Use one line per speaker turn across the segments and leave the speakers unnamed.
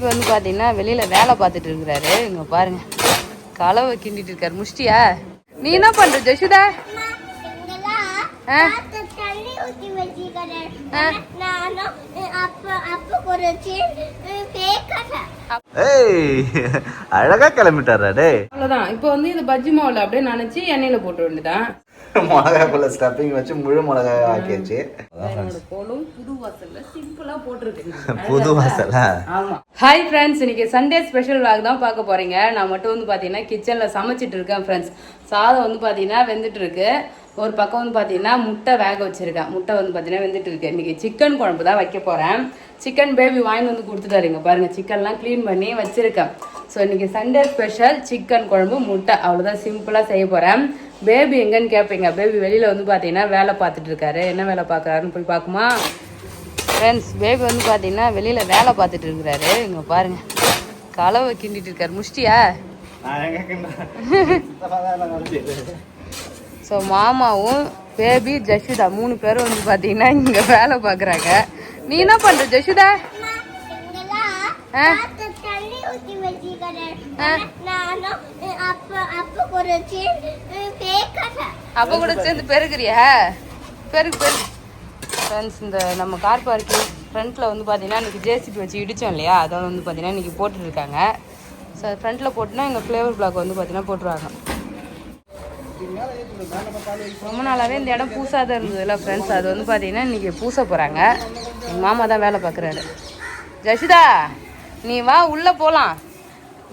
இப்போ வந்து பார்த்தீங்கன்னா வெளியில் வேலை பார்த்துட்டு இருக்கிறாரு. இங்கே பாருங்க, கலவை கிண்டிட்டு இருக்காரு. முஷ்டியா? நீ என்ன பண்ற ஜெஷுதா?
அழகா கிளம்பிட்டாரா டே.
அவ்வளோதான். இப்போ வந்து இந்த பஜ்ஜி மாவுல அப்படியே நினைச்சு எண்ணெயில போட்டு வேண்டியதான்.
மிளகாக்குள்ள ஸ்டப்பிங் வச்சு முழு மிளகாய் ஆக்கியாச்சு.
புது வாசல்ல சிம்பிளா போட்டுருக்கு.
புது வாசலா?
ஆமா. ஹாய் ஃப்ரெண்ட்ஸ், இன்னைக்கு சண்டே ஸ்பெஷல் vlog தான் பார்க்க போறீங்க. நான் மட்டும் வந்து பாத்தீங்கன்னா கிச்சன்ல சமைச்சிட்டு இருக்கேன் ஃப்ரெண்ட்ஸ். சாதம் வந்து பாத்தீங்கன்னா வெந்துட்டு இருக்கு. ஒரு பக்கம் வந்து பாத்தீங்கன்னா முட்டை வேக வச்சிருக்கேன். முட்டை வந்து பாத்தீங்கன்னா வெந்துட்டு இருக்கு. இன்னைக்கு சிக்கன் குழம்பு தான் வைக்க போறேன். சிக்கன் பேபி வாங்கி வந்து கொடுத்துட்டாருங்க. பாருங்க, சிக்கன்லாம் க்ளீன் பண்ணி வச்சிருக்கேன். ஸோ இன்னைக்கு சண்டே ஸ்பெஷல் சிக்கன் குழம்பு முட்டை, அவ்வளோதான் சிம்பிளாக செய்ய போகிறேன். பேபி எங்கன்னு கேட்பீங்க. பேபி வெளியில் வந்து பார்த்தீங்கன்னா வேலை பார்த்துட்டு இருக்காரு. என்ன வேலை பார்க்குறாருன்னு போய் பார்க்குமா ஃப்ரெண்ட்ஸ்? பேபி வந்து பார்த்தீங்கன்னா வெளியில் வேலை பார்த்துட்டு இருக்கிறாரு. இங்கே பாருங்க, கலவை கிண்டிட்டு இருக்காரு. முஷ்டியா? ஸோ மாமாவும் பேபி ஜஷுதா 3 பேரும் வந்து பார்த்தீங்கன்னா இங்கே வேலை பார்க்குறாங்க. நீ என்ன பண்ணுற ஜஷுதா? அப்ப கூட சேர்ந்து பெருக்குறியா? பெருக்கு பெருக்கு ஃப்ரெண்ட்ஸ். இந்த நம்ம கார் பார்க்கிங் ஃப்ரண்ட்ல வந்து பார்த்தீங்கன்னா இன்னைக்கு ஜேசிபி வச்சு இடித்தோம் இல்லையா, அதை வந்து பார்த்தீங்கன்னா இன்னைக்கு போட்டுருக்காங்க. ஸோ ஃப்ரண்ட்டில் போட்டுனா எங்கள் ஃப்ளேவர் பிளாக் வந்து பார்த்தீங்கன்னா போட்டுருவாங்க. ரொம்ப நாளாகவே இந்த இடம் பூசாக தான் இருந்ததுல ஃப்ரெண்ட்ஸ், அது வந்து பார்த்தீங்கன்னா இன்றைக்கி பூச போகிறாங்க. எங்கள் மாமா தான் வேலை பார்க்குறாரு. ஜஷிதா, நீ வா உள்ளே போகலாம்.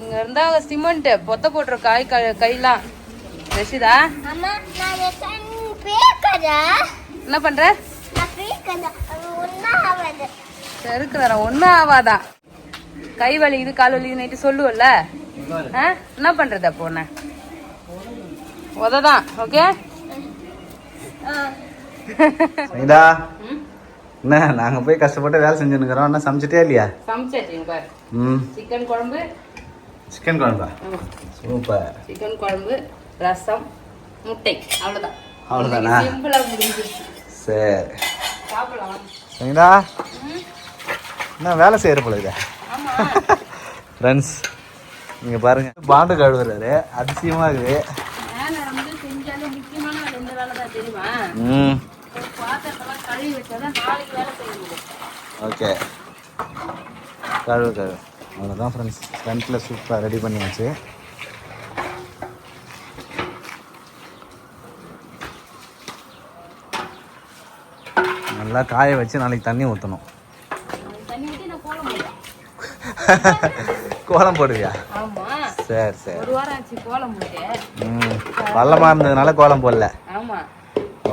இங்கே இருந்தால் சிமெண்ட்டு பொத்த போட்டுற கையெல்லாம். ஜஷிதா என்ன பண்ணுற? செருக்குற ஒன்றும் ஆவாதான். கை வலி இது கால் வலி நைட்டு சொல்லுவல்ல. என்ன பண்ணுறது அப்போ? ஒன்று உததான். ஓகே
என்ன நாங்க போய் கஷ்டப்பட்டு வேலை செஞ்சுருக்கிறோம். என்ன சமைச்சிட்டே இல்லையா?
சமைச்சாச்சு பாரு. சிக்கன் குழம்பு.
சிக்கன் குழம்பா? சூப்பர்.
சிக்கன் குழம்பு, ரசம், முட்டை, அவ்வளோதான்.
அவ்வளோதானா?
சிம்பிளா முடிஞ்சிருச்சு.
சரி
சாப்பிடலாம்.
சரிங்களா? என்ன வேலை செய்யற போல இதா ஃப்ரெண்ட்ஸ்? நீங்க பாருங்க, பாண்டு கழுவுறாரு. அதிசயமா இருக்குது. ஓகே, கழுவு. அவ்வளோதான் ஃப்ரெண்ட்ஸ். ஃப்ரண்ட்டில் சூப்பராக ரெடி பண்ணியாச்சு. நல்லா காய வச்சு நாளைக்கு தண்ணி ஊற்றணும். கோலம் போடுவியா? சரி சரி.
ஒரு வாரம் ஆச்சு கோலம் போட்டு.
பள்ளமாக இருந்ததுனால கோலம் போடல.
ஆமா.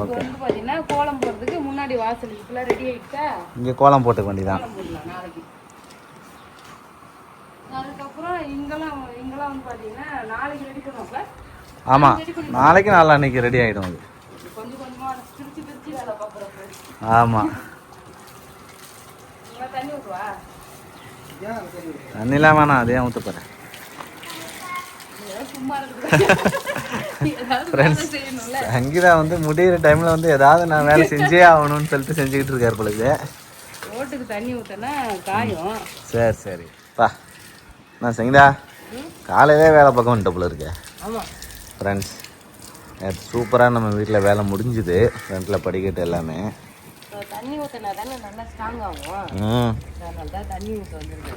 ஓகே. வந்து பாத்தீங்கன்னா கோலம் போடுறதுக்கு முன்னாடி வாசல் ஃபுல்லாக ரெடி ஆயிட்டா இங்கே
கோலம் போட்டுக்க வேண்டியதான்.
நாளைக்கு. அதுக்கப்புறம் இங்கெல்லாம் வந்து பாத்தீங்கன்னா நாளைக்கு ரெடி பண்ணுவோம்.
ஆமாம், நாளைக்கு நாளான்னைக்கு ரெடி ஆகிடும். அது
கொஞ்சம் கொஞ்சமாக பிரிச்சு பிரிச்சு வேலை பார்க்குறோம்.
ஆமாம்.
தண்ணி ஊற்றுவா?
தண்ணிலாம் வேணாம், அதே ஊற்ற போகிறேன். சங்கீதா வந்து முடிகிற டைமில் வந்து ஏதாவது நான் வேலை செஞ்சே ஆகணும்னு சொல்லிட்டு செஞ்சுக்கிட்டு இருக்காரு பொழுது.
ரோட்டுக்கு தண்ணி ஊற்றினா காயும்.
சரி சரி பா. நான் சங்கீதா காலையிலே வேலை பார்க்க வந்துட்ட போல இருக்கேன்.
ஆமாம்
ஃப்ரெண்ட்ஸ், சூப்பராக நம்ம வீட்டில் வேலை முடிஞ்சுது. ஃப்ரண்ட்டில் படிக்கட்டு எல்லாமே.
தண்ணி ஊற்றினா தானே நல்லா ஸ்ட்ராங் ஆகும். அதனால தான் தண்ணி ஊற்ற வந்துருக்கு.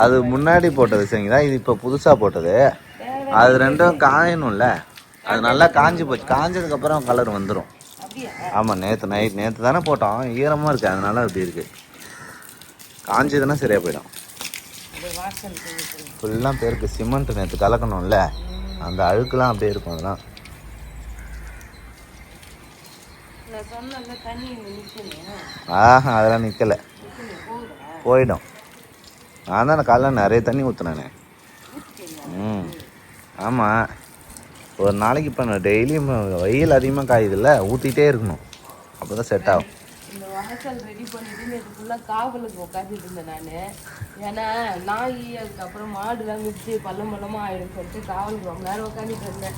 அது முன்னாடி போட்டது சரிங்களா? இது இப்போ புதுசாக போட்டது. அது ரெண்டும் காயணும்ல. அது நல்லா காஞ்சி போச்சு. காஞ்சதுக்கப்புறம் கலர் வந்துடும். ஆமாம், நேற்று தானே போட்டோம். ஈரமாக இருக்குது, அதனால அப்படி இருக்குது. காஞ்சதுன்னா சரியாக போயிடும். ஃபுல்லாக பேருக்கு சிமெண்ட் நேற்று கலக்கணும்ல, அந்த அழுக்கெல்லாம் அப்படியே இருக்கும். அதெல்லாம் அதெல்லாம் நிற்கலை, போயிடும். நான் தான் காலைல நிறைய தண்ணி ஊற்றுனேனே. ஆமாம், ஒரு நாளைக்கு இப்போ நான் டெய்லியும் வெயில் அதிகமாக காயுதில்ல, ஊற்றிட்டே இருக்கணும். அப்போ தான் செட் ஆகும்.
இந்த வாசல் ரெடி பண்ணிட்டு நேற்று ஃபுல்லாக காவலுக்கு உட்காந்துட்டு இருந்தேன் நான். ஏன்னா நாய் அதுக்கப்புறம் மாடுலாம் மிதிச்சு பள்ளமாக ஆயிடும் சொல்லிட்டு காவலுக்கு ரொம்ப நேரம் உட்காந்துட்டு இருந்தேன்.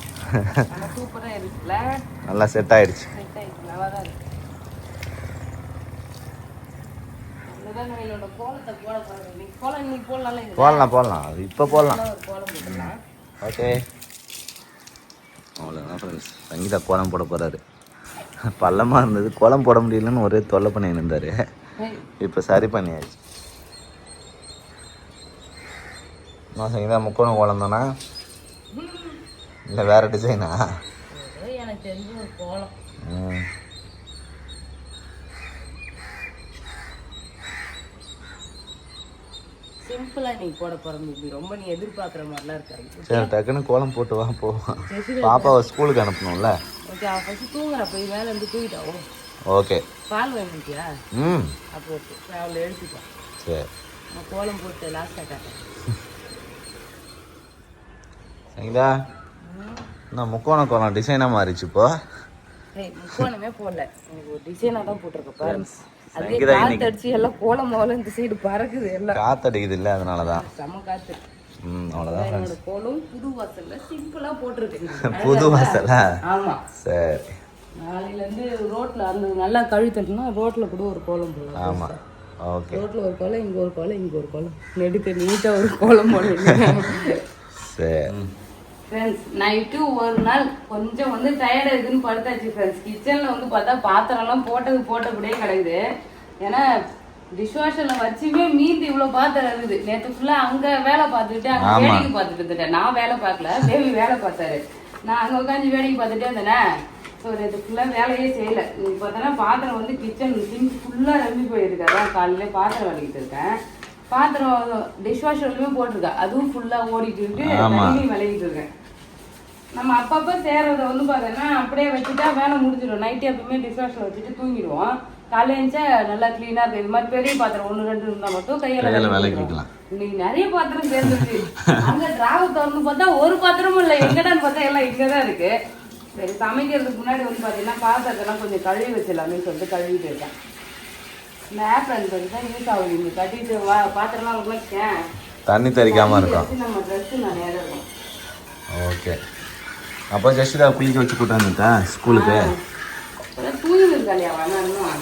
ஆனால் சூப்பராக இருக்குல்ல,
நல்லா செட் ஆயிடுச்சு.
செட் ஆயிடுச்சு, நல்லா தான் இருக்கு. அதுதான் நான் என்னோட கோலத்தை போட போறேன். நீ கோலம் நீ போடலாம்ல இது.
போடலாம் அது இப்போ போடலாம்.
ஒரு கோலம் போடலாம்.
ஓகே அவ்வளோதான் ஃப்ரெண்ட்ஸ். சங்கீதா கோலம் போட போகிறாரு. பள்ளமாக இருந்தது, கோலம் போட முடியலன்னு ஒரே தொல்லை பண்ணி இருந்தார். இப்போ சரி பண்ணியாச்சு. நான் சங்கீதா முக்கோணம் கோலம் தானா இல்லை வேறு டிசைனா?
எனக்கு தெரிஞ்ச ஒரு கோலம். சிம்பிளா நீ போட போறீங்க. ரொம்ப நீ எதிர்பார்க்குற மாதிரிலாம் இருக்காது.
சரி டக்குன்னு கோலம் போட்டு வா போவோம். பாப்பாவை ஸ்கூலுக்கு அனுப்பணும்ல.
ஓகே அவள் ஃபஸ்ட்டு தூங்குறா. போய் மேலே இருந்து தூங்கிட்டாவும்.
ஓகே
பால் வாங்கிட்டியா? அப்போ ஓகே அவளை எழுப்பிட்டேன்.
சரி
நான் கோலம் போட்டு லாஸ்ட்டாக காட்டேன்.
சரிங்களா? நான் முக்கோண கோலம் டிசைனாக மாறிச்சு இப்போ.
முக்கோணமே போடல, எனக்கு ஒரு டிசைனாக தான் போட்டிருக்கேன் பாருங்க. அதே காத்தடிச்சு எல்லாம் கோலம் போல இந்த சைடு பறக்குது. எல்லாம்
காத்தடிக்குது இல்லை, அதனால தான்
செம்ம காத்து.
அவ்வளோதான்.
என்னோட கோலம் புது வாசல்ல சிம்பிளா போட்டிருக்கேன்.
புது வாசலா?
ஆமா.
சரி
நாளையிலேருந்து ரோட்ல அந்த நல்லா கழுவிட்டோம்னா ரோட்ல கூட ஒரு கோலம் போடலாம்.
ஆமா ஓகே.
ரோட்ல ஒரு கோலம், இங்க ஒரு கோலம், இங்க ஒரு கோலம், நெடுக்க நீட்டா ஒரு கோலம் போடலாம்.
சரி
ஃப்ரெண்ட்ஸ் நைட்டு ஒரு நாள் கொஞ்சம் வந்து டயர்ட் இருக்குன்னு படுத்தாச்சு ஃப்ரெண்ட்ஸ். கிச்சனில் வந்து பார்த்தா பாத்திரம்லாம் போட்டபடியே கிடக்குது. ஏன்னா டிஷ்வாஷரில் வச்சுமே மீதி இவ்வளோ பாத்திரம் இருக்குது. நேற்று ஃபுல்லாக அங்கே வேலை பார்த்துட்டு அங்கே வேடிக்கை பார்த்துட்டு இருந்துட்டேன். நான் வேலை பார்க்கல, பேபி வேலை பார்த்தாரு. நான் அங்கே உட்காந்து வேடிக்கை பார்த்துட்டே இருந்தேனே. ஸோ நேற்று ஃபுல்லாக வேலையே செய்யலை. நீங்கள் பார்த்தோன்னா பாத்திரம் வந்து கிச்சன் சிங்க் ஃபுல்லாக ரம்பி போயிருக்கு. அதான் காலையிலே பாத்திரம் வலிக்கிட்டு இருக்கேன். பாத்திரம் டிஷ்வாஷர்லையுமே போட்டிருக்கேன், அதுவும் ஃபுல்லாக ஓடிட்டு இருக்கு. தண்ணி விளையிட்டு இருக்கேன். நம்ம அப்பப்போ சேர்றதை வந்து பார்த்தோன்னா அப்படியே வச்சுட்டா வேலை முடிஞ்சிடும். நைட்டு எப்பவுமே டிஷ்வாஷர் வச்சுட்டு தூங்கிடுவோம். காலையில் எழுந்தா நல்லா க்ளீனாக இருக்குது. இது மாதிரி பெரிய பாத்திரம் 1 2 இருந்தால் மட்டும் கையில் விளக்கிக்கலாம். இன்னைக்கு நிறைய பாத்திரம் சேர்ந்துருச்சு. அங்கே டிராவை திறந்து பார்த்தா ஒரு பாத்திரமும் இல்லை. எங்கடான்னு பார்த்தா எல்லாம் இங்கே தான் இருக்குது. சரி சமைக்கிறதுக்கு முன்னாடி வந்து பார்த்தீங்கன்னா பாத்திரத்தெல்லாம் கொஞ்சம் கழுவி வச்சிடலாமேன்னு சொல்லிட்டு கழுவிட்டு இருக்கேன். இந்த ஆப்ரன் பண்ணி தான் யூஸ் ஆகுது. இங்கே கட்டிட்டு பாத்திரம்லாம் ரொம்ப
தண்ணி தெளிக்காமல் இருக்கும்.
நம்ம ட்ரெஸ்ஸு நிறையா இருக்கும்.
ஓகே அப்போ ஜஸ்ட் குளிக்க வச்சு கூட்டு வந்துட்டேன் ஸ்கூலுக்கு.
தூங்கி இருக்காளியா வேணாம்.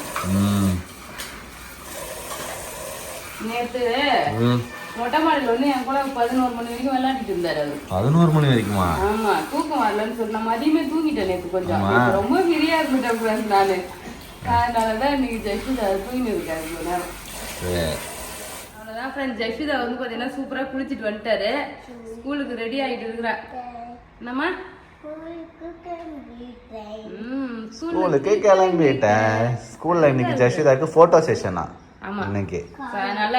நேற்று மொட்டை மாடியில் வந்து என் கூட 11 மணி வரைக்கும் விளையாடிட்டு இருந்தாரு.
11 மணி வரைக்குமா? ஆமா
தூக்கம் வரலன்னு சொல்லி நான் மதியமே தூங்கிட்டேன் நேற்று. கொஞ்சம் ரொம்ப ஃப்ரீயா இருந்துட்டேன் நானு. அதனாலதான் இன்னைக்கு ஜெயசுதா தூங்கி இருக்காரு இவ்வளோ நேரம். அவ்வளோதான் ஃப்ரெண்ட்ஸ். ஜெயசுதா வந்து பார்த்தீங்கன்னா சூப்பராக குளிச்சுட்டு வந்துட்டாரு. ஸ்கூலுக்கு ரெடி ஆகிட்டு இருக்கிறா. என்னம்மா?
ஸ்கூலுக்கு கிளம்பிட்டேன். ஸ்கூல்ல இன்னைக்கு ஜெயசுதாக்கு போட்டோ செஷனா இன்னைக்கு.
அதனால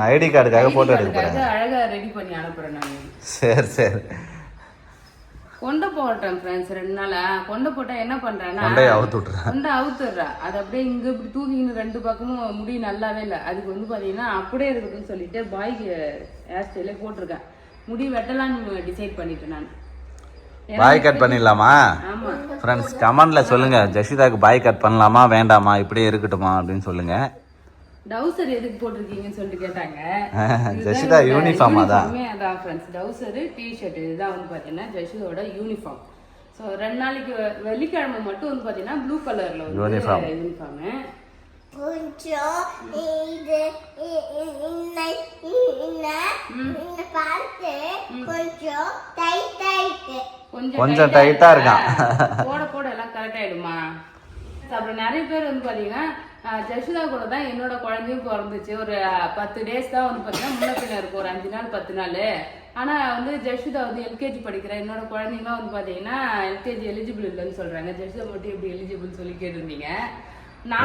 ஐடி கார்டுக்காக போட்டோ எடுக்க போறேன்.
அழகா ரெடி பண்ணி அனுப்புறேன் நான்.
சரி சரி
கொண்டை போட்டேன் ஃப்ரெண்ட்ஸ் 2 நாளா. கொண்டை போட்டா என்ன பண்றேன்னா கொண்டை அவுத்துடுறா. அது அப்படியே இங்க இப்படி தூக்கின்னு 2 பக்கமும் முடி நல்லாவே இல்லை. அதுக்கு வந்து பாத்தீங்கன்னா அப்படியே இருக்குதுன்னு சொல்லிட்டு பாய்க்கு ஹேர் ஸ்டைலே போட்டிருக்கேன். முடி வெட்டலான்னு டிசைட் பண்ணிட்டேன் நான்.
பாய் கட் பண்ணிடலாமா? ஃப்ரெண்ட்ஸ் கமெண்ட்ல சொல்லுங்க, ஜெசிதாக்கு பாய் கட் பண்ணலாமா வேண்டாமா, இப்படியே இருக்கட்டுமா அப்படின்னு சொல்லுங்க.
டவுசர் எதுக்கு போட்டிருக்கீங்கன்னு சொல்லிட்டு கேட்டாங்க.
ஜெசிதா யூனிஃபார்ம் அதான்
ஃப்ரெண்ட்ஸ். டவுசர் டிஷர்ட் இதுதான் வந்து பார்த்தீங்கன்னா ஜெசிதாவோட யூனிஃபார்ம். ஸோ 2 நாளைக்கு வெள்ளிக்கிழமை மட்டும் வந்து பார்த்தீங்கன்னா ப்ளூ கலர்ல வந்து யூனிஃபார்மு.
கொஞ்சம்
கொஞ்சம் டைட்டா இருக்கான்.
போட போட எல்லாம் கரெக்ட் ஆயிடுமா? அப்புறம் நிறைய பேர் வந்து பாத்தீங்கன்னா ஜெசிதா கூட தான் என்னோட குழந்தையும் பிறந்துச்சு. ஒரு 10 டேஸ் தான் வந்து பாத்தீங்கன்னா முன்ன பின்ன இருக்கும், ஒரு 5 நாள் 10 நாள். ஆனா வந்து ஜெசிதா வந்து எல்கேஜி படிக்கிற என்னோட குழந்தைங்களாம் வந்து பாத்தீங்கன்னா எல்கேஜி எலிஜிபிள் இல்லைன்னு சொல்றாங்க. ஜெசிதா மட்டும் எப்படி எலிஜிபிள் சொல்லி கேட்டிருந்தீங்க.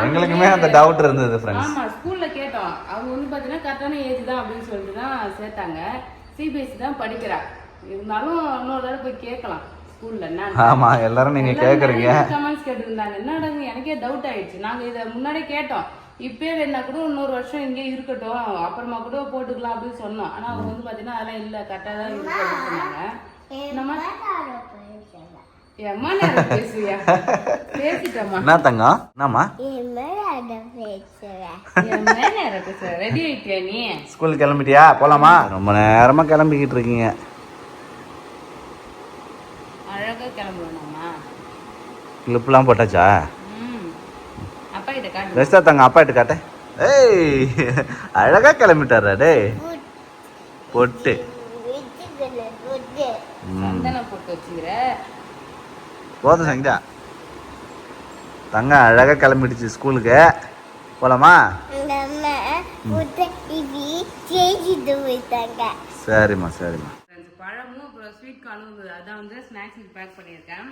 எங்களுக்குமே அந்த டவுட் இருந்தது ஃப்ரெண்ட்ஸ்.
ஆமா ஸ்கூல்ல கேட்டோம். அவங்க வந்து பாத்தீங்கன்னா கரெக்டான ஏஜ் தான் அப்படின்னு சொல்லிட்டு தான் சேர்த்தாங்க. சிபிஎஸ்சி தான் படிக்கிறா. இருந்தாலும் இன்னொரு தடவை போய் கேட்கலாம் ஸ்கூல்ல.
ஆமா எல்லாரும் நீங்க கேக்குறீங்க.
கமெண்ட்ஸ் கேட்டிருந்தாங்க. என்னடா எனக்கே டவுட் ஆயிடுச்சு. நாங்க இதை முன்னாடியே கேட்டோம். இப்பயே வேணா கூட இன்னொரு வருஷம் இங்கே இருக்கட்டும், அப்புறமா கூட போட்டுக்கலாம் அப்படின்னு சொன்னோம். ஆனா அவங்க வந்து பாத்தீங்கன்னா அதெல்லாம் இல்ல கரெக்டா தான் இருக்கு அப்படின்னு சொன்னாங்க. என்னம்மா ஏம்மா நேரம் பேசுவியா? பேசிட்டம்மா.
என்ன தங்கம்? என்னம்மா
ரெடி ஆயிட்டியா நீ?
ஸ்கூல் கிளம்பிட்டியா? போலாமா? ரொம்ப நேரமா கிளம்பிக்கிட்டு இருக்கீங்க.
அழகா கிளம்புவேனாம்மா.
கிளிப்லாம் போட்டாச்சா?
அப்பா கிட்ட காட்டு.
பெஸ்டா தங்க அப்பா கிட்ட காட்ட. ஏய் அழகா கிளம்பிட்டாரா டேய் பொட்டு.
சந்தனம் போட்டு வச்சுக்கிற.
போதும் சங்கீதா. தங்க அழகா கிளம்பிடுச்சு ஸ்கூலுக்கு. போலாமா? சரிம்மா சரிம்மா.
பழமும் அப்புறம் ஸ்வீட் கார்னும் அதான் வந்து ஸ்நாக்ஸ் பேக் பண்ணியிருக்கேன்.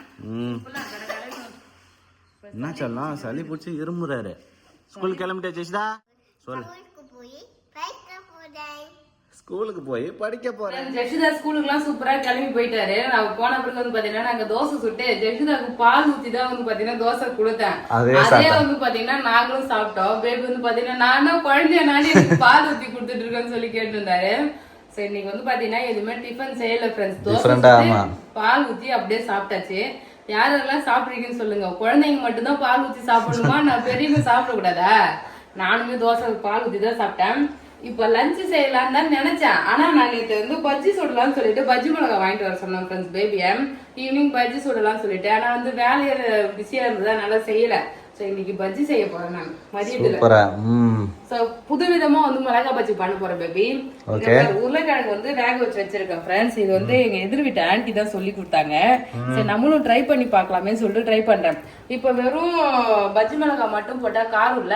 என்ன சொல்லலாம், சளி பிடிச்சி இருமுறாரு. ஸ்கூலுக்கு கிளம்பிட்டே ஜெஷிதா சொல்லு. ஸ்கூலுக்கு போய் படிக்க போறேன்.
ஜெஷிதா ஸ்கூலுக்குலாம் சூப்பரா கிளம்பி போயிட்டாரு. நான் போன பிறகு வந்து பாத்தீங்கன்னா நாங்க தோசை சுட்டு ஜெஷிதாக்கு பால் ஊத்தி தான் வந்து பாத்தீங்கன்னா தோசை கொடுத்தேன். அதே வந்து பாத்தீங்கன்னா நாங்களும் சாப்பிட்டோம். பேபி வந்து பாத்தீங்கன்னா நானும் குழந்தைய நானே பால் ஊத்தி கொடுத்துட்டு இருக்கேன்னு சொல்லி கேட்டு இருந்தாரு. சரி இன்னைக்கு வந்து பாத்தீங்கன்னா எதுவுமே டிஃபன் செய்யல ஃப்ரெண்ட்ஸ். தோசை பால் ஊத்தி அப்படியே சாப்பிட்டாச்சு. யாரெல்லாம் சாப்பிடுறீங்கன்னு சொல்லுங்க. குழந்தைங்க மட்டும்தான் பால் ஊத்தி சாப்பிடணுமா? நான் பெரியவங்க சாப்பிட கூடாதா? நானுமே தோசை பால் ஊத்தி தான் சாப்பிட்டேன். இப்ப லஞ்ச் செய்யலான்னு தான் நினைச்சேன். ஆனா நான் நேற்று வந்து பஜ்ஜி சுடலாம்னு சொல்லிட்டு பஜ்ஜி மிளகா வாங்கிட்டு வர சொன்னேன் ஃப்ரெண்ட்ஸ் பேபியை. ஈவினிங் பஜ்ஜி சுடலாம்னு சொல்லிட்டு ஆனா வந்து வேலையில பிஸியா இருந்ததா நல்லா செய்யல. இன்னைக்கு பஜ்ஜி செய்ய போறேன் நான் மதியத்துல. புதுவிதமா வந்து மிளகா பஜ்ஜி பண்ண போறேன் பேபி. உருளைக்கிழங்கு வந்து வேக வச்சு வச்சிருக்கேன் ஃப்ரெண்ட்ஸ். இது வந்து எங்க எதிர் வீட்டு ஆன்டி தான் சொல்லி கொடுத்தாங்க. சரி நம்மளும் ட்ரை பண்ணி பார்க்கலாமே சொல்லிட்டு ட்ரை பண்றேன். இப்ப வெறும் பஜ்ஜி மிளகா மட்டும் போட்டா காரம் இல்ல.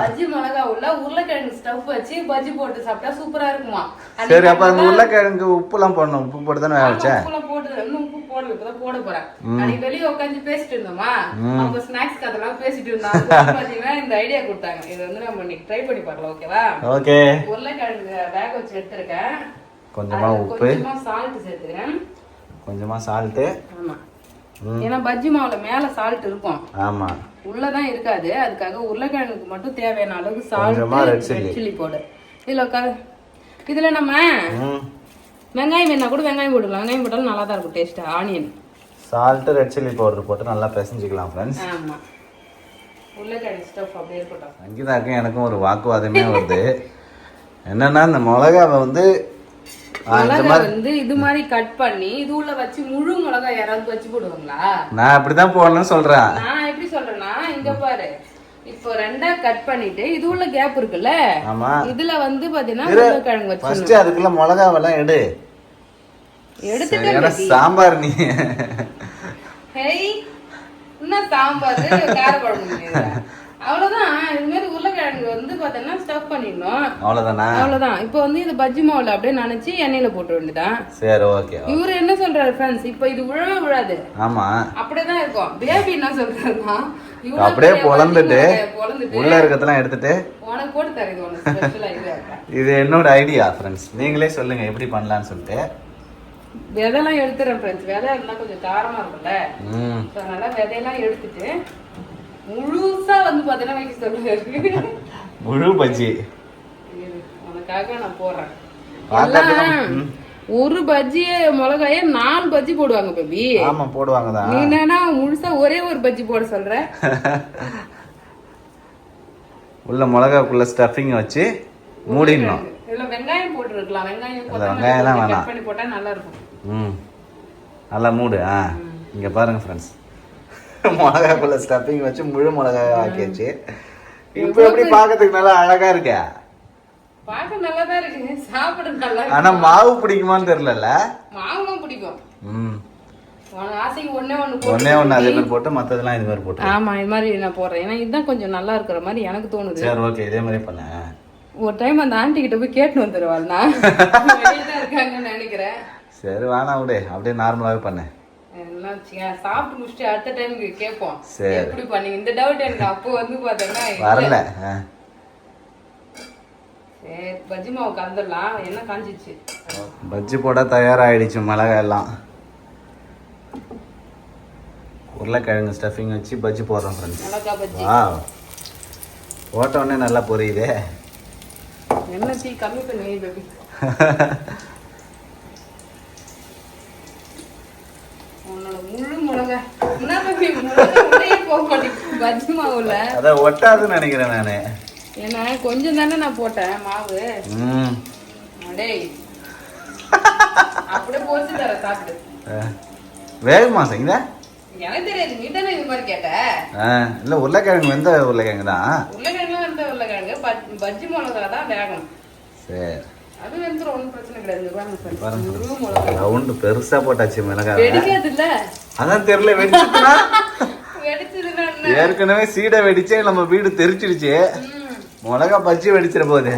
பஜ்ஜி மிளகா உள்ள உருளைக்கிழங்கு ஸ்டஃப் வச்சு பஜ்ஜி போட்டு சாப்பிட்டா சூப்பரா இருக்குமா?
சரி அப்ப அந்த உருளைக்கிழங்கு உப்பு எல்லாம் போடணும். உப்பு போட்டு தானே வேக வச்சேன்.
உப்பு போடல, இப்பதான் போட போறேன். அன்னைக்கு வெளியே உட்காந்து பேசிட்டு இருந்தோமா, அப்ப ஸ்நாக்ஸ் கதெல்லாம் பேசிட்டு இருந்தாங்க. பாத்தீங்கன்னா இந்த ஐடியா கொடுத்தாங்க. இது வந்து நம்ம இன்னைக்கு ட்ரை பண்ணி பார்க்கலாம். ஓகேவா? ஓகே. உருளைக்கிழங்கு வேக வச்சு எடுத்துருக்கேன்.
கொஞ்சமா உப்பு,
கொஞ்சமா சால்ட் சேர்த்துக்கிறேன்.
கொஞ்சமா சால்ட். ஆமா,
ஏன்னா பஜ்ஜி மாவுல மேல சால்ட் இருக்கும்.
ஆமா,
உள்ளதான் இருக்காது. அதுக்காக உருளைக்கிழங்குக்கு மட்டும் தேவையான அளவுக்கு சால்ட், ரெட் சில்லி பவுடர். இதுல நம்ம வெங்காயம் வேணா கூட வெங்காயம் போட்டுக்கலாம். வெங்காயம் போட்டாலும் நல்லா தான் இருக்கும் taste. Onion,
salt, red chilli powder போட்டு நல்லா பிசைஞ்சிக்கலாம் ஃப்ரெண்ட்ஸ்.
ஆமா, உருளைக்கிழங்கு ஸ்டஃப் அப்படியே இருக்கட்டும்.
சங்கீதாக்கும் எனக்கும் ஒரு வாக்குவாதமே வருது. என்னன்னா இந்த மிளகாவை வந்து
இது மாதிரி கட் பண்ணி இது உள்ள வச்சு முழு மிளகாய் யாராவது வச்சு போடுவாங்களா?
நான் அப்படிதான் போடணும்னு சொல்றேன்.
நான் எப்படி சொல்றேன்னா, இங்க பாரு, இப்போ ரெண்டா கட் பண்ணிட்டு இது உள்ள கேப் இருக்குல்ல, இதுல வந்து பாத்தீங்கன்னா உருளைக்கிழங்கு வச்சு
ஃபர்ஸ்ட் அதுக்குள்ள மிளகாவெல்லாம் எடுத்துட்டு சாம்பார். நீ
ஹேய் என்ன சாம்பார் கார குழம்பு அவ்வளவுதான். இது மாதிரி உருளைக்கிழங்கு வந்து பாத்தீங்கன்னா ஸ்டஃப் பண்ணிடணும். அவ்வளவுதான். இப்போ வந்து இது பஜ்ஜி மாவுல அப்படியே நினைச்சு எண்ணெயில போட்டு வேண்டியதான். சரி ஓகே. இவரு என்ன சொல்றாரு ஃப்ரெண்ட்ஸ், இப்போ இது விழவே விழாது. ஆமா, அப்படியேதான் இருக்கும். பேபி என்ன சொல்றாருன்னா, அப்படியே பொளந்துட்டு உள்ள இருக்கதெல்லாம் எடுத்துட்டு உனக்கு போட்டு தரேன். இது உனக்கு ஸ்பெஷலா இது என்னோட ஐடியா ஃப்ரெண்ட்ஸ். நீங்களே சொல்லுங்க எப்படி பண்ணலாம்னு சொல்லிட்டு. விதையெல்லாம் எடுத்துறேன் ஃப்ரெண்ட்ஸ். விதை இருந்தா கொஞ்சம் காரமா இருக்கும்ல, அதனால விதையெல்லாம் எடுத்துட்டு முழுசா வந்து பாத்தீங்கன்னா வைக்க சொல்லுங்க. முழு பஜ்ஜி உனக்காக நான் போடுறேன். ஒரு பஜ்ஜிய மிளகாய 4 பஜ்ஜி போடுவாங்க பேபி. ஆமா போடுவாங்க தான். நீ என்னன்னா முழுசா ஒரே ஒரு பஜ்ஜி போட சொல்ற. உள்ள மிளகாக்குள்ள ஸ்டஃபிங் வச்சு மூடிடணும். இல்ல வெங்காயம் போட்டு இருக்கலாம். வெங்காயம் கட் பண்ணி போட்டா நல்லா இருக்கும். நல்லா மூடு. இங்க பாருங்க ஃப்ரெண்ட்ஸ், மிளகாக்குள்ள ஸ்டஃபிங் வச்சு முழு மிளகாய் ஆக்கியாச்சு. இப்போ எப்படி பாக்கிறதுக்கு நல்லா அழகா இருக்கா? பாக்க நல்லா தான் இருக்கு, சாப்பிட நல்லா இருக்கு. ஆனா மாவு பிடிக்குமான்னு தெரியல. மாவுலாம் பிடிக்கும். ஆசைக்கு ஒண்ணே ஒண்ணு அதே மாதிரி போட்டு மத்ததெல்லாம் இது மாதிரி போட்டு. ஆமா, இது மாதிரி நான் போடுறேன். ஏன்னா இதுதான் கொஞ்சம் நல்லா இருக்கிற மாதிரி எனக்கு தோணுது. சரி ஓகே, இதே மாதிரி பண்ண. ஒரு டைம் அந்த ஆண்டி கிட்ட போய் கேட்டு வந்துருவாள். நான் வெளியதான் இருக்காங்கன்னு நினைக்கிறேன். சரி வேணா விடு, அப்படியே நார்மலாவே பண்ண. சாப்பிட்டு முடிச்சுட்டு அடுத்த டைமுக்கு கேட்போம் எப்படி பண்ணீங்க. இந்த டவுட் எனக்கு அப்போ வந்து பாத்தீங்கன்னா வரல. சரி பஜ்ஜி மாவு கலந்துடலாம். என்ன காஞ்சிச்சு, பஜ்ஜி போட தயாராகிடுச்சு. மிளகாய் எல்லாம் உருளைக்கிழங்கு ஸ்டஃபிங் வச்சு பஜ்ஜி போடுறோம் ஃப்ரெண்ட்ஸ். மிளகாய் பஜ்ஜி போட்ட உடனே நல்லா பொரியுதே. என்ன டீ கம்மி பண்ணி பேபி. உன்னோட முழு மிளகாய் என்ன பேபி முளையே போக மாட்டேங்குது பஜ்ஜி மாவுல. அதான் ஒட்டாதுன்னு நினைக்கிறேன் நானு. ஏன்னா கொஞ்சம் தானே நான் போட்டேன் மாவு. டேய் அப்படியே பொரிச்சு தர சாப்பிடு. வேகுமா சங்கீதா? எனக்கு தெரியாது, நீ தானே இது மாதிரி கேட்ட.
இல்லை உருளைக்கிழங்கு வெந்த உருளைக்கிழங்கு தான்.
உருளைக்கிழங்குலாம் வெந்த உருளைக்கிழங்கு, பஜ்ஜி மிளகா தான் வேகணும்.
சரி,
அது வெந்துடும், ஒன்றும் பிரச்சனை கிடையாது.
பாருங்க ரவுண்டு பெருசா போட்டாச்சு மிளகாய்.
வெடிக்காது இல்ல?
அதான் தெரியல, வெடிச்சுனா
வெடிச்சதுன்னா
ஏற்கனவே சீடை வெடிச்சே நம்ம வீடு தெரிச்சிடுச்சு, மிளகா பஜ்ஜி வெடிச்சிட போகுது.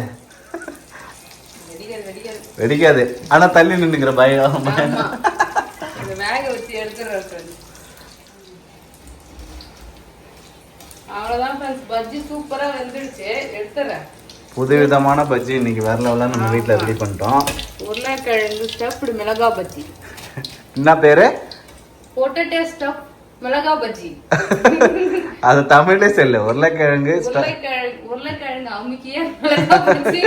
வெடிக்காது, ஆனா தள்ளி நின்னுங்கிற பயம்.
வேக வச்சு எடுத்துடுறேன். அவ்வளவுதான் ஃப்ரெண்ட்ஸ், பஜ்ஜி சூப்பரா வெந்துடுச்சு, எடுத்துறேன்.
புது விதமான பஜ்ஜி இன்னைக்கு வேற லெவல்ல நம்ம வீட்டுல ரெடி பண்ணிட்டோம்.
உருளைக்கிழங்கு ஸ்டஃப்டு மிளகா பஜ்ஜி.
என்ன பேரு?
பொட்டேட்டோ ஸ்டஃப் மிளகா பஜ்ஜி.
அது தமிழ்ல சொல்லு. உருளைக்கிழங்கு
உருளைக்கிழங்கு அமுக்கிய மிளகா பஜ்ஜி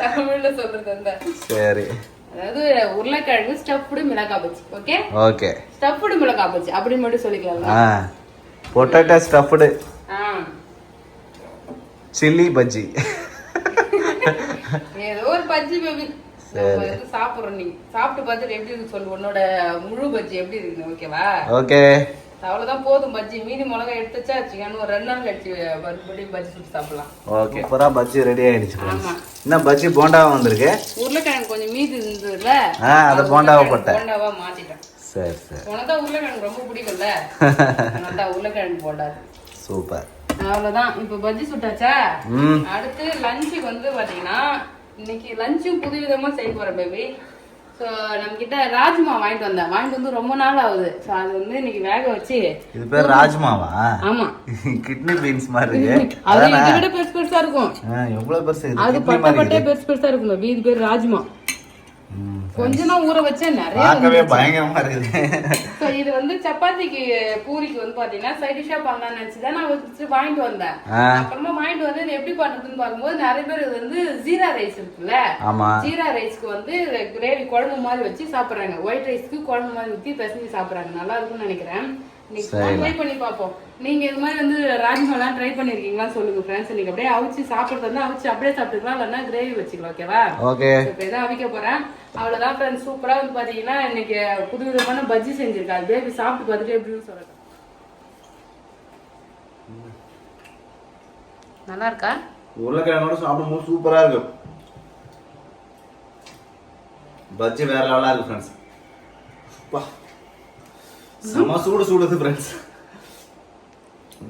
தமிழ்ல சொல்றது அந்த.
சரி,
அதாவது உருளைக்கிழங்கு ஸ்டஃப்டு மிளகா பஜ்ஜி. ஓகே
ஓகே,
ஸ்டஃப்டு மிளகா பஜ்ஜி அப்படி மட்டும் சொல்லிக்கலாம்.
Potato stuffed chilli bajji.
ஏதோ ஒரு பஜ்ஜி பேபி சாப்பிடுறோம். நீ சாப்பிட்டு பார்த்துட்டு எப்படி இருக்கு சொல்லு, உன்னோட முழு பஜ்ஜி எப்படி இருக்குன்னு. ஓகேவா?
ஓகே,
அவ்வளவுதான், போதும் பஜ்ஜி. மீதி மிளகா எடுத்துச்சா வச்சுக்கணும், ஒரு 2 நாள் கழிச்சு மறுபடியும் பஜ்ஜி சுட்டு சாப்பிடலாம்.
ஓகே, சூப்பரா பஜ்ஜி ரெடி ஆயிடுச்சு. என்ன பஜ்ஜி போண்டாவா வந்திருக்கு?
உருளைக்கிழங்கு கொஞ்சம் மீதி இருந்ததுல,
அதை போண்டாவா போட்டேன்.
போண்டாவா மாத்திட்டேன்.
சரி சரி,
உனதான் உருளைக்கிழங்கு ரொம்ப பிடிக்கும்ல, அதான் உருளைக்கிழங்கு போண்டாது.
சூப்பர்.
அவ்வளவுதான், இப்ப பஜ்ஜி சுட்டாச்சா. அடுத்து லஞ்சுக்கு வந்து பாத்தீங்கன்னா இன்னைக்கு லஞ்சும் புது விதமா செய்ய போறேன் பேபி. ஸோ நம்ம கிட்ட ராஜ்மா வாங்கிட்டு வந்து ரொம்ப நாள் ஆகுது. ஸோ அது வந்து இன்னைக்கு வேக வச்சு.
இது பேர் ராஜ்மாவா?
ஆமா,
கிட்னி பீன்ஸ் மாதிரி இருக்கு.
அது இதை விட பெருசா இருக்கும்.
எவ்வளவு பெருசு?
அது பட்டை பெருசா இருக்கும் பேபி. இது பேர் ராஜ்மா. கொஞ்சமா ஊற வச்சா நிறைய
பயங்கரமா இருக்குது.
இது வந்து சப்பாத்திக்கு பூரிக்கு வந்து பாத்தீங்கன்னா சைட் டிஷ்ஷா பண்ணலாம்னு நினைச்சுதான் நான் வாங்கிட்டு வந்தேன். அப்புறமா வாங்கிட்டு வந்து இது எப்படி பண்றதுன்னு பார்க்கும்போது நிறைய பேர் இது வந்து ஜீரா ரைஸ் இருக்குல்ல, ஜீரா ரைஸ்க்கு வந்து கிரேவி குழம்பு மாதிரி வச்சு சாப்பிடுறாங்க. ஒயிட் ரைஸ்க்கு குழம்பு மாதிரி ஊத்தி பிசைஞ்சு சாப்பிடுறாங்க. நல்லா இருக்கும்னு நினைக்கிறேன். ட்ரை பண்ணி பார்ப்போம். நீங்க இது மாதிரி வந்து ராஜ்மாலாம் ட்ரை பண்ணிருக்கீங்களா சொல்லுங்க ஃப்ரெண்ட்ஸ். இன்னைக்கு அப்படியே அவிச்சு சாப்பிடுறது வந்து அவிச்சு அப்படியே சாப்பிட்டுக்கலாம், இல்லைன்னா கிரேவி வச்சுக்கலாம். ஓகேவா?
ஓகே,
இப்போ இதான் அவிக்க போறேன். அவ்வளவுதான் ஃப்ரெண்ட்ஸ், சூப்பரா வந்து பாத்தீங்கன்னா இன்னைக்கு புது விதமான பஜ்ஜி செஞ்சிருக்கா. பேபி சாப்பிட்டு பார்த்துட்டு எப்படின்னு சொல்றேன். நல்லா இருக்கா?
உருளைக்கிழங்கோட சாப்பிடும்போது சூப்பரா இருக்கு. பஜ்ஜி வேற லெவலா இருக்கு ஃப்ரெண்ட்ஸ். செம சூடுது ஃப்ரெண்ட்ஸ்.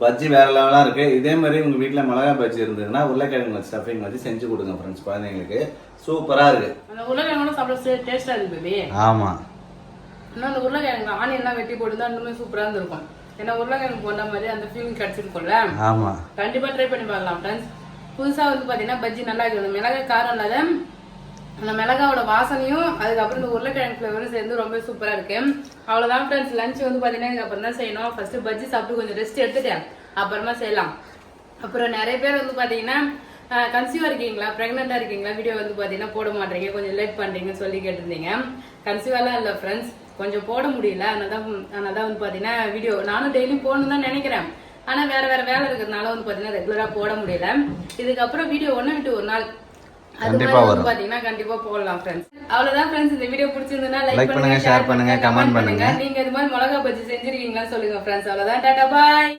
பஜ்ஜி வேற லெவலா இருக்கு. இதே மாதிரி உங்க வீட்டுல மிளகா பஜ்ஜி இருந்ததுன்னா உருளைக்கிழங்கு வச்சு ஸ்டஃபிங் வச்சு செஞ்சு கொடுங்க ஃப்ரெண்ட்ஸ். குழந்தைங்களுக்கு சூப்பரா இருக்கு.
அந்த உருளைக்கிழங்கோட சாப்பிட டேஸ்டா இருக்கு பேபி.
ஆமா,
இன்னும் அந்த உருளைக்கிழங்கு ஆனியன்லாம் வெட்டி போட்டுதான் இன்னுமே சூப்பரா இருந்திருக்கும். ஏன்னா உருளைக்கிழங்கு போன மாதிரி அந்த ஃபீலிங் கிடைச்சிருக்கும்ல.
ஆமா, கண்டிப்பா
ட்ரை பண்ணி பார்க்கலாம் ஃப்ரெண்ட்ஸ். புதுசா வந்து பாத்தீங்கன்னா பஜ்ஜி நல்லா இருக்கு. மிளகாய் காரம் இல்லாத அந்த மிளகாவோட வாசனையும் அதுக்கப்புறம் இந்த உருளைக்கிழங்கு ஃப்ளேவரும் சேர்ந்து ரொம்ப சூப்பரா இருக்கு. அவ்வளவுதான் ஃப்ரெண்ட்ஸ், லஞ்ச் வந்து பாத்தீங்கன்னா அப்புறம் தான் செய்யணும். ஃபர்ஸ்ட் பஜ்ஜி சாப்பிட்டு கொஞ்சம் ரெஸ்ட் எடுத்துட்டேன், அப்புறமா செய்யலாம். அப்புறம் நிறைய பேர் வந்து பாத்தீங்கன்னா கன்சீவா இருக்கீங்களா, பிரெக்னெண்டா இருக்கீங்களா, வீடியோ வந்து பாத்தீங்கன்னா போட மாட்டீங்க, கொஞ்சம் லேட் பண்றீங்கன்னு சொல்லி கேட்டிருந்தீங்க. கன்சீவாலாம் இல்ல ஃப்ரெண்ட்ஸ், கொஞ்சம் போட முடியல. அதனாலதான் வந்து பாத்தீங்கன்னா வீடியோ நானும் டெய்லியும் போடணும்னு தான் நினைக்கிறேன். ஆனா வேற வேலை இருக்கிறதுனால வந்து பாத்தீங்கன்னா ரெகுலரா போட முடியல. இதுக்கப்புறம் வீடியோ ஒன்னு விட்டு ஒரு நாள் கண்டிப்பா போடலாம் ஃப்ரெண்ட்ஸ். அவ்வளவுதான் ஃப்ரெண்ட்ஸ், இந்த வீடியோ பிடிச்சிருந்தா லைக் பண்ணுங்க, ஷேர் பண்ணுங்க, கமெண்ட் பண்ணுங்க. நீங்க இது மாதிரி மிளகா பஜ்ஜி செஞ்சிருக்கீங்களா சொல்லுங்க ஃப்ரெண்ட்ஸ். அவ்வளவுதான், டாடா பாய்.